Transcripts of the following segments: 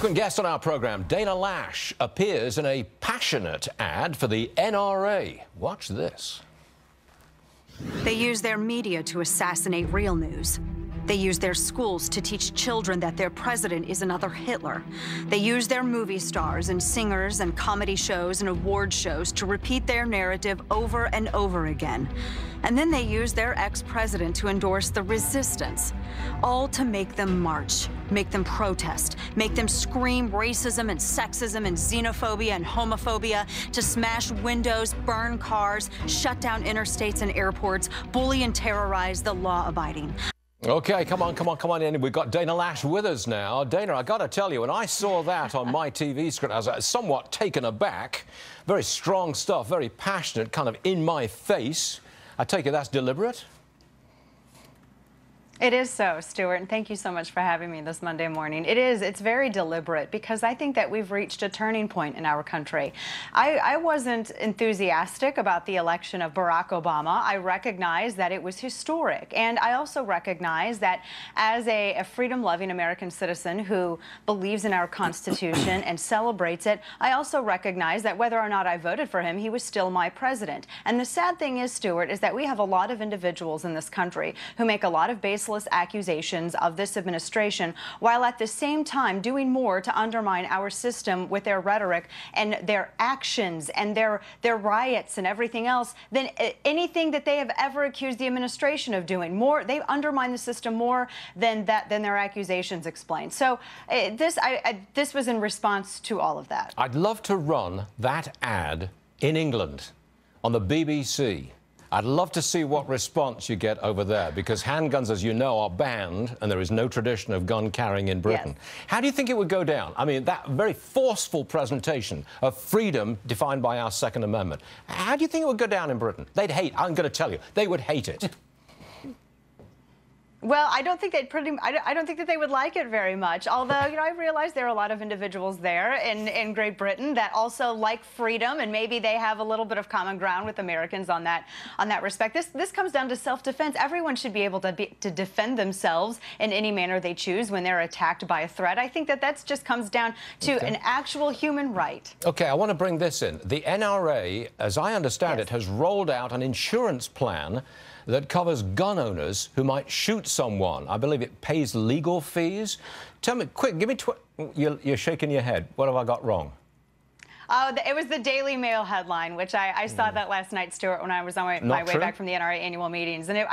Frequent guest on our program, Dana Loesch, appears in a passionate ad for the NRA. Watch this. They use their media to assassinate real news. They use their schools to teach children that their president is another Hitler. They use their movie stars and singers and comedy shows and award shows to repeat their narrative over and over again. And then they use their ex-president to endorse the resistance, all to make them march, make them protest, make them scream racism and sexism and xenophobia and homophobia, to smash windows, burn cars, shut down interstates and airports, bully and terrorize the law-abiding. Okay, come on in. We've got Dana Loesch with us now. Dana, I got to tell you, when I saw that on my TV screen, I was somewhat taken aback. Very strong stuff, very passionate, kind of in my face. I take it that's deliberate? It is so, Stuart, and thank you so much for having me this Monday morning. It is. It's very deliberate because I think that we've reached a turning point in our country. I wasn't enthusiastic about the election of Barack Obama. I recognize that it was historic, and I also recognize that as a freedom-loving American citizen who believes in our Constitution and celebrates it, I also recognize that whether or not I voted for him, he was still my president. And the sad thing is, Stuart, is that we have a lot of individuals in this country who make a lot of baseless accusations of this administration, while at the same time doing more to undermine our system with their rhetoric and their actions and their riots and everything else than anything that they have ever accused the administration of doing. More, they undermine the system more than their accusations explain. So this was in response to all of that. I'd love to run that ad in England on the BBC. I'd love to see what response you get over there, because handguns, as you know, are banned, and there is no tradition of gun carrying in Britain. Yes. How do you think it would go down? I mean, that very forceful presentation of freedom defined by our Second Amendment. How do you think it would go down in Britain? They'd hate, I'm going to tell you, they would hate it. Well, I don't think I don't think that they would like it very much. Although, you know, I realize there are a lot of individuals there in Great Britain that also like freedom, and maybe they have a little bit of common ground with Americans on that respect. This comes down to self-defense. Everyone should be able to defend themselves in any manner they choose when they're attacked by a threat. I think that just comes down to an actual human right. Okay, I want to bring this in. The NRA, as I understand it, has rolled out an insurance plan that covers gun owners who might shoot someone. I believe it pays legal fees. Tell me, quick, give me... You're shaking your head. What have I got wrong? It was the Daily Mail headline, which I saw that last night, Stuart, when I was on my way back from the NRA annual meetings. And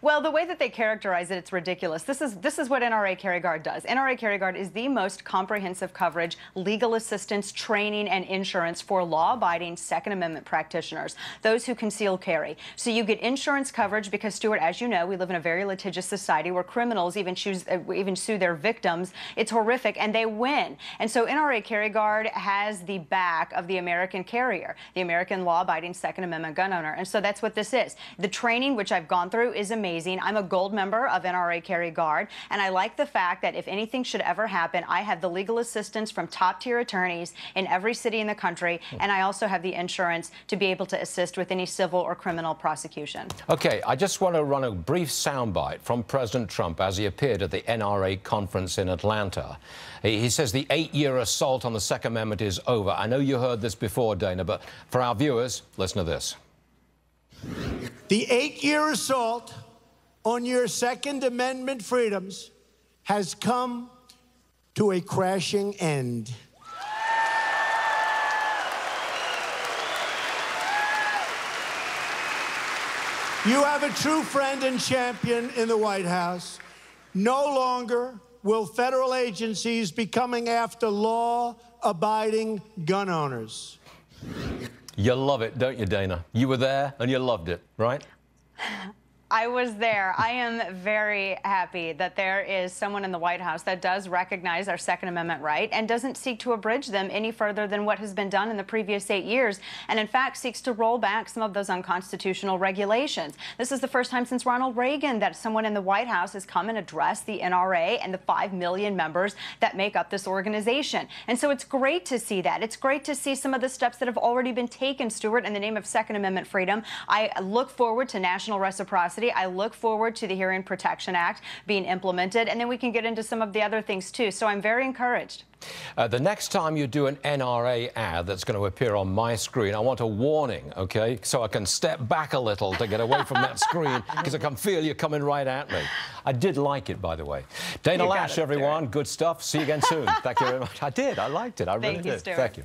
well, the way that they characterize it, it's ridiculous. This is what NRA Carry Guard does. NRA Carry Guard is the most comprehensive coverage, legal assistance, training, and insurance for law-abiding Second Amendment practitioners, those who conceal carry. So you get insurance coverage because, Stuart, as you know, we live in a very litigious society where criminals even sue their victims. It's horrific, and they win. And so NRA Carry Guard has the back of the American carrier, the American law-abiding Second Amendment gun owner. And so that's what this is. The training, which I've gone through, is amazing. I'm a gold member of NRA Carry Guard, and I like the fact that if anything should ever happen, I have the legal assistance from top-tier attorneys in every city in the country, and I also have the insurance to be able to assist with any civil or criminal prosecution. Okay, I just want to run a brief soundbite from President Trump as he appeared at the NRA conference in Atlanta. He says the 8-year assault on the Second Amendment is over. I know you heard this before, Dana, but for our viewers, listen to this. The 8-year assault on your Second Amendment freedoms has come to a crashing end. You have a true friend and champion in the White House. No longer will federal agencies be coming after law-abiding gun owners. You love it, don't you, Dana? You were there and you loved it, right? I was there. I am very happy that there is someone in the White House that does recognize our Second Amendment right and doesn't seek to abridge them any further than what has been done in the previous 8 years, and in fact seeks to roll back some of those unconstitutional regulations. This is the first time since Ronald Reagan that someone in the White House has come and addressed the NRA and the 5 million members that make up this organization. And so it's great to see that. It's great to see some of the steps that have already been taken, Stuart, in the name of Second Amendment freedom. I look forward to national reciprocity curiosity. I look forward to the Hearing Protection Act being implemented, and then we can get into some of the other things too. So I'm very encouraged. The next time you do an NRA ad that's going to appear on my screen, I want a warning, okay? So I can step back a little to get away from that screen, because I can feel you coming right at me. I did like it, by the way. Dana Loesch, everyone. Good stuff. See you again soon. Thank you very much. I did. I liked it. I really did. Stuart. Thank you.